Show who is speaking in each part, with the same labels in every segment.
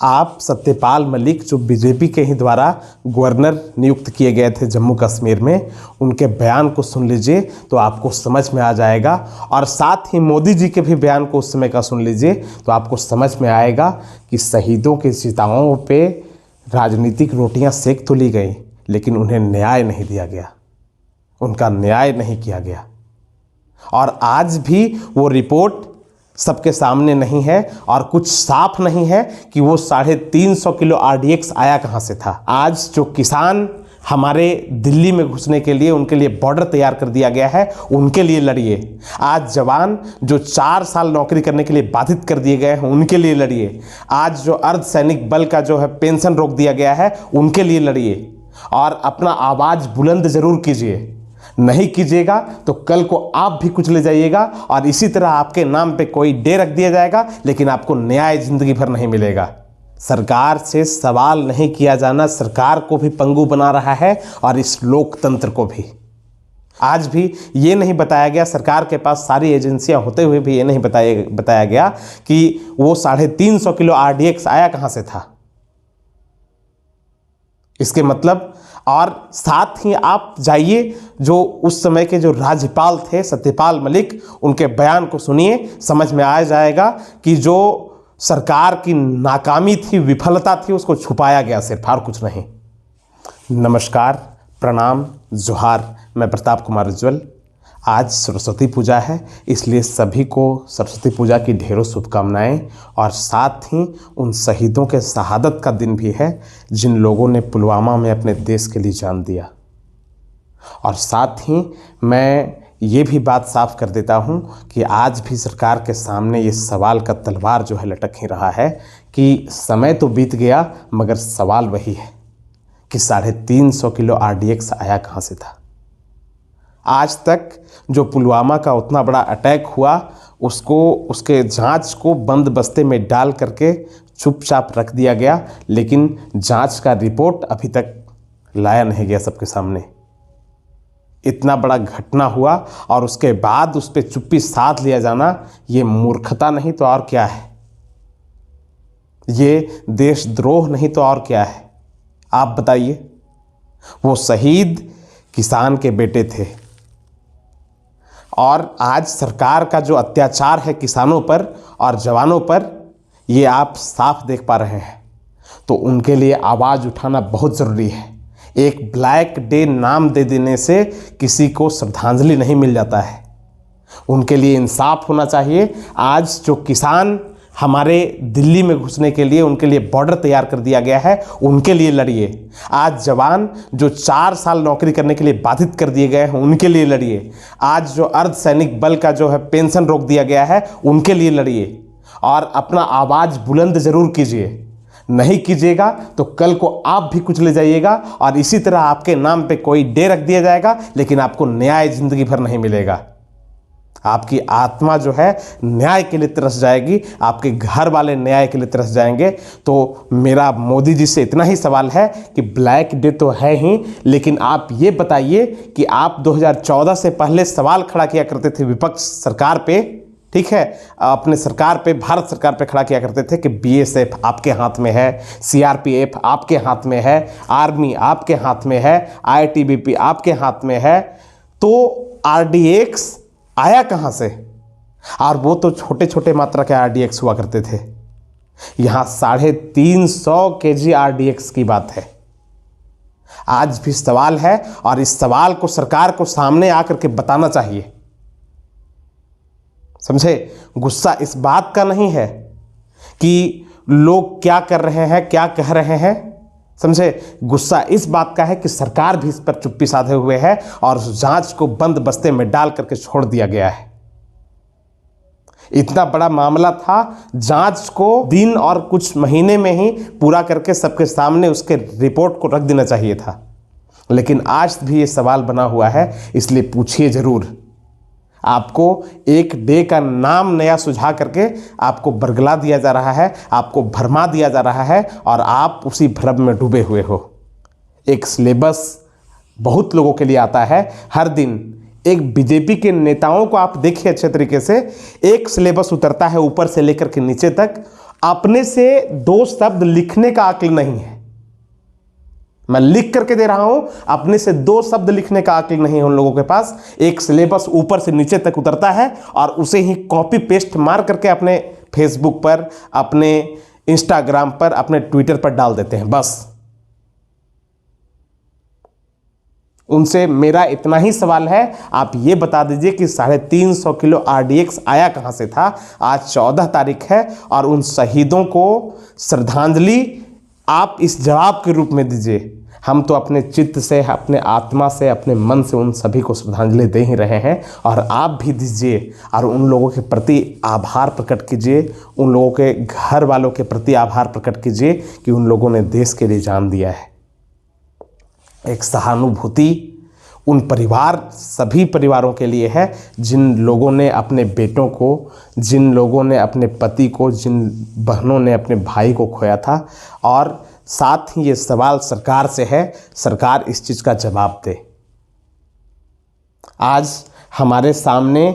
Speaker 1: आप सत्यपाल मलिक जो बीजेपी के ही द्वारा गवर्नर नियुक्त किए गए थे जम्मू कश्मीर में, उनके बयान को सुन लीजिए तो आपको समझ में आ जाएगा। और साथ ही मोदी जी के भी बयान को उस समय का सुन लीजिए तो आपको समझ में आएगा कि शहीदों के चिताओं पे राजनीतिक रोटियां सेक तो ली गई, लेकिन उन्हें न्याय नहीं दिया गया, उनका न्याय नहीं किया गया। और आज भी वो रिपोर्ट सबके सामने नहीं है और कुछ साफ नहीं है कि वो 350 किलो RDX आया कहाँ से था। आज जो किसान हमारे दिल्ली में घुसने के लिए उनके लिए बॉर्डर तैयार कर दिया गया है, उनके लिए लड़िए। आज जवान जो 4 साल नौकरी करने के लिए बाधित कर दिए गए हैं, उनके लिए लड़िए। आज जो अर्धसैनिक बल का जो है पेंशन रोक दिया गया है, उनके लिए लड़िए और अपना आवाज़ बुलंद जरूर कीजिए। नहीं कीजिएगा तो कल को आप भी कुचले जाइएगा और इसी तरह आपके नाम पे कोई डे रख दिया जाएगा, लेकिन आपको न्याय जिंदगी भर नहीं मिलेगा। सरकार से सवाल नहीं किया जाना सरकार को भी पंगु बना रहा है और इस लोकतंत्र को भी। आज भी ये नहीं बताया गया, सरकार के पास सारी एजेंसियां होते हुए भी ये नहीं बताया गया कि वो 350 किलो RDX आया कहां से था। इसके मतलब, और साथ ही आप जाइए जो उस समय के जो राज्यपाल थे सत्यपाल मलिक, उनके बयान को सुनिए, समझ में आ जाएगा कि जो सरकार की नाकामी थी, विफलता थी, उसको छुपाया गया सिर्फ, और कुछ नहीं। नमस्कार, प्रणाम, जोहार। मैं प्रताप कुमार उज्ज्वल। आज सरस्वती पूजा है, इसलिए सभी को सरस्वती पूजा की ढेरों शुभकामनाएं। और साथ ही उन शहीदों के शहादत का दिन भी है जिन लोगों ने पुलवामा में अपने देश के लिए जान दिया। और साथ ही मैं ये भी बात साफ कर देता हूँ कि आज भी सरकार के सामने ये सवाल का तलवार जो है लटक ही रहा है कि समय तो बीत गया, मगर सवाल वही है कि 350 किलो RDX आया कहाँ से था। आज तक जो पुलवामा का उतना बड़ा अटैक हुआ, उसके जांच को बंद बस्ते में डाल करके चुपचाप रख दिया गया, लेकिन जांच का रिपोर्ट अभी तक लाया नहीं गया सबके सामने। इतना बड़ा घटना हुआ और उसके बाद उस पर चुप्पी साध लिया जाना, ये मूर्खता नहीं तो और क्या है, ये देशद्रोह नहीं तो और क्या है। आप बताइए। वो शहीद किसान के बेटे थे और आज सरकार का जो अत्याचार है किसानों पर और जवानों पर, ये आप साफ देख पा रहे हैं। तो उनके लिए आवाज़ उठाना बहुत ज़रूरी है। एक ब्लैक डे नाम दे देने से किसी को श्रद्धांजलि नहीं मिल जाता है, उनके लिए इंसाफ होना चाहिए। आज जो किसान हमारे दिल्ली में घुसने के लिए उनके लिए बॉर्डर तैयार कर दिया गया है, उनके लिए लड़िए। आज जवान जो 4 साल नौकरी करने के लिए बाधित कर दिए गए हैं, उनके लिए लड़िए। आज जो अर्धसैनिक बल का जो है पेंशन रोक दिया गया है, उनके लिए लड़िए और अपना आवाज़ बुलंद जरूर कीजिए। नहीं कीजिएगा तो कल को आप भी कुचले जाइएगा और इसी तरह आपके नाम पे कोई डे रख दिया जाएगा, लेकिन आपको न्याय जिंदगी भर नहीं मिलेगा। आपकी आत्मा जो है न्याय के लिए तरस जाएगी, आपके घर वाले न्याय के लिए तरस जाएंगे। तो मेरा मोदी जी से इतना ही सवाल है कि ब्लैक डे तो है ही, लेकिन आप ये बताइए कि आप 2014 से पहले सवाल खड़ा किया करते थे विपक्ष सरकार पे, ठीक है, अपने सरकार पे, भारत सरकार पे खड़ा किया करते थे कि BSF आपके हाथ में है, CRPF आपके हाथ में है, आर्मी आपके हाथ में है, ITBP आपके हाथ में है। तो RDX आया कहाँ से? और वो तो छोटे छोटे मात्रा के RDX हुआ करते थे। यहाँ 350 kg RDX की बात है। आज भी सवाल है और इस सवाल को सरकार को सामने आकर के बताना चाहिए। समझे? गुस्सा इस बात का नहीं है कि लोग क्या कर रहे हैं, क्या कह रहे हैं, समझे? गुस्सा इस बात का है कि सरकार भी इस पर चुप्पी साधे हुए है और जांच को बंद बस्ते में डाल करके छोड़ दिया गया है। इतना बड़ा मामला था, जांच को दिन और कुछ महीने में ही पूरा करके सबके सामने उसके रिपोर्ट को रख देना चाहिए था, लेकिन आज भी ये सवाल बना हुआ है। इसलिए पूछिए जरूर। आपको एक डे का नाम नया सुझा करके आपको बरगला दिया जा रहा है, आपको भरमा दिया जा रहा है और आप उसी भ्रम में डूबे हुए हो। एक सिलेबस बहुत लोगों के लिए आता है हर दिन। एक बीजेपी के नेताओं को आप देखिए अच्छे तरीके से, एक सिलेबस उतरता है ऊपर से लेकर के नीचे तक अपने से 2 शब्द लिखने का अक्ल नहीं है। मैं लिख करके दे रहा हूं, अपने से 2 शब्द लिखने का अक्ल नहीं है उन लोगों के पास। एक सिलेबस ऊपर से नीचे तक उतरता है और उसे ही कॉपी पेस्ट मार करके अपने फेसबुक पर, अपने इंस्टाग्राम पर, अपने ट्विटर पर डाल देते हैं। बस उनसे मेरा इतना ही सवाल है, आप ये बता दीजिए कि 350 किलो RDX आया कहां से था। आज 14 तारीख है और उन शहीदों को श्रद्धांजलि आप इस जवाब के रूप में दीजिए। हम तो अपने चित्त से, अपने आत्मा से, अपने मन से उन सभी को श्रद्धांजलि दे ही रहे हैं और आप भी दीजिए और उन लोगों के प्रति आभार प्रकट कीजिए, उन लोगों के घर वालों के प्रति आभार प्रकट कीजिए कि उन लोगों ने देश के लिए जान दिया है। एक सहानुभूति उन परिवार, सभी परिवारों के लिए है जिन लोगों ने अपने बेटों को, जिन लोगों ने अपने पति को, जिन बहनों ने अपने भाई को खोया था। और साथ ही ये सवाल सरकार से है, सरकार इस चीज़ का जवाब दे। आज हमारे सामने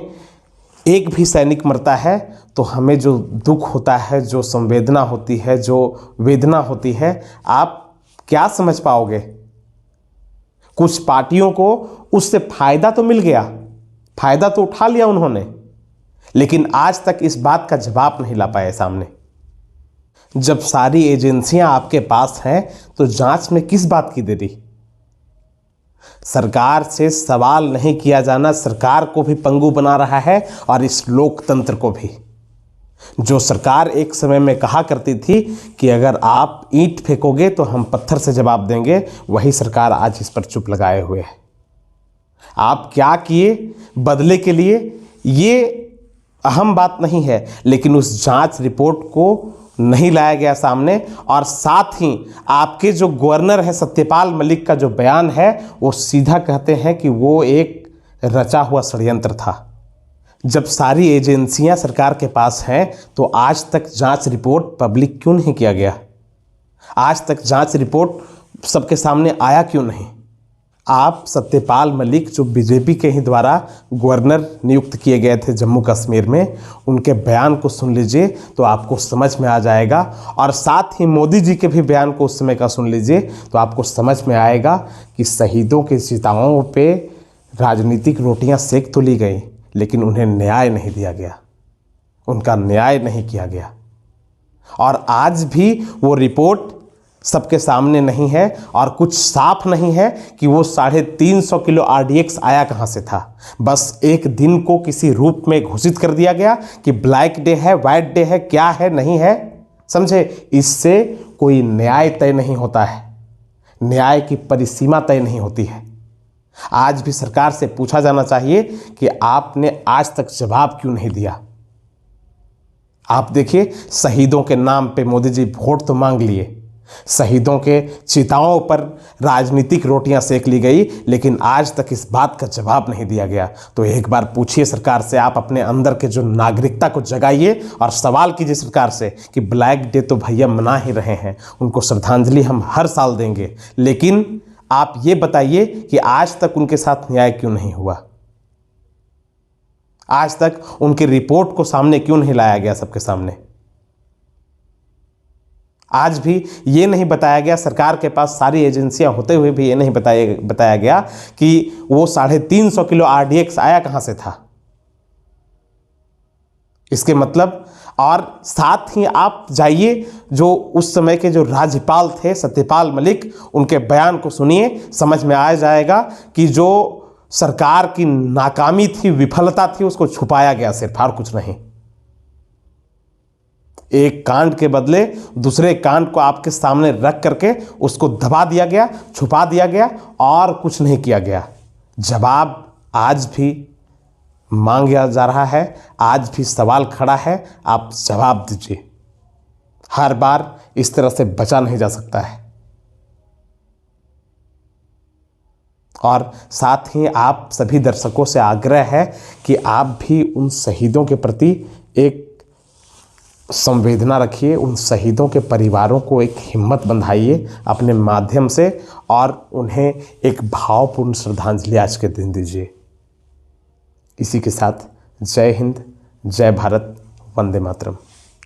Speaker 1: एक भी सैनिक मरता है तो हमें जो दुख होता है, जो संवेदना होती है, जो वेदना होती है, आप क्या समझ पाओगे। कुछ पार्टियों को उससे फायदा तो मिल गया, फायदा तो उठा लिया उन्होंने, लेकिन आज तक इस बात का जवाब नहीं ला पाए सामने। जब सारी एजेंसियां आपके पास हैं तो जांच में किस बात की देरी। सरकार से सवाल नहीं किया जाना सरकार को भी पंगु बना रहा है और इस लोकतंत्र को भी। जो सरकार एक समय में कहा करती थी कि अगर आप ईंट फेंकोगे तो हम पत्थर से जवाब देंगे, वही सरकार आज इस पर चुप लगाए हुए है। आप क्या किए बदले के लिए, ये अहम बात नहीं है, लेकिन उस जांच रिपोर्ट को नहीं लाया गया सामने। और साथ ही आपके जो गवर्नर है सत्यपाल मलिक का जो बयान है, वो सीधा कहते हैं कि वो एक रचा हुआ षड्यंत्र था। जब सारी एजेंसियां सरकार के पास हैं तो आज तक जांच रिपोर्ट पब्लिक क्यों नहीं किया गया। आज तक जांच रिपोर्ट सबके सामने आया क्यों नहीं। आप सत्यपाल मलिक जो बीजेपी के ही द्वारा गवर्नर नियुक्त किए गए थे जम्मू कश्मीर में, उनके बयान को सुन लीजिए तो आपको समझ में आ जाएगा। और साथ ही मोदी जी के भी बयान को उस समय का सुन लीजिए तो आपको समझ में आएगा कि शहीदों के चिताओं पे राजनीतिक रोटियां सेक तो ली गई, लेकिन उन्हें न्याय नहीं दिया गया, उनका न्याय नहीं किया गया। और आज भी वो रिपोर्ट सबके सामने नहीं है और कुछ साफ नहीं है कि वो 350 किलो RDX आया कहाँ से था। बस एक दिन को किसी रूप में घोषित कर दिया गया कि ब्लैक डे है, वाइट डे है, क्या है नहीं है, समझे। इससे कोई न्याय तय नहीं होता है, न्याय की परिसीमा तय नहीं होती है। आज भी सरकार से पूछा जाना चाहिए कि आपने आज तक जवाब क्यों नहीं दिया। आप देखिए, शहीदों के नाम पे मोदी जी वोट तो मांग लिए, शहीदों के चिताओं पर राजनीतिक रोटियां सेक ली गई, लेकिन आज तक इस बात का जवाब नहीं दिया गया। तो एक बार पूछिए सरकार से, आप अपने अंदर के जो नागरिकता को जगाइए और सवाल कीजिए सरकार से कि ब्लैक डे तो भैया मना ही रहे हैं, उनको श्रद्धांजलि हम हर साल देंगे, लेकिन आप ये बताइए कि आज तक उनके साथ न्याय क्यों नहीं हुआ। आज तक उनकी रिपोर्ट को सामने क्यों नहीं लाया गया सबके सामने। आज भी ये नहीं बताया गया, सरकार के पास सारी एजेंसियां होते हुए भी ये नहीं बताया गया कि वो 350 किलो RDX आया कहां से था। इसके मतलब, और साथ ही आप जाइए जो उस समय के जो राज्यपाल थे सत्यपाल मलिक, उनके बयान को सुनिए, समझ में आ जाएगा कि जो सरकार की नाकामी थी, विफलता थी, उसको छुपाया गया सिर्फ, और कुछ नहीं। एक कांड के बदले दूसरे कांड को आपके सामने रख करके उसको दबा दिया गया, छुपा दिया गया और कुछ नहीं किया गया। जवाब आज भी मांगा जा रहा है, आज भी सवाल खड़ा है, आप जवाब दीजिए। हर बार इस तरह से बचा नहीं जा सकता है। और साथ ही आप सभी दर्शकों से आग्रह है कि आप भी उन शहीदों के प्रति एक संवेदना रखिए, उन शहीदों के परिवारों को एक हिम्मत बंधाइए अपने माध्यम से और उन्हें एक भावपूर्ण श्रद्धांजलि आज के दिन दीजिए। इसी के साथ जय हिंद, जय भारत, वंदे मातरम।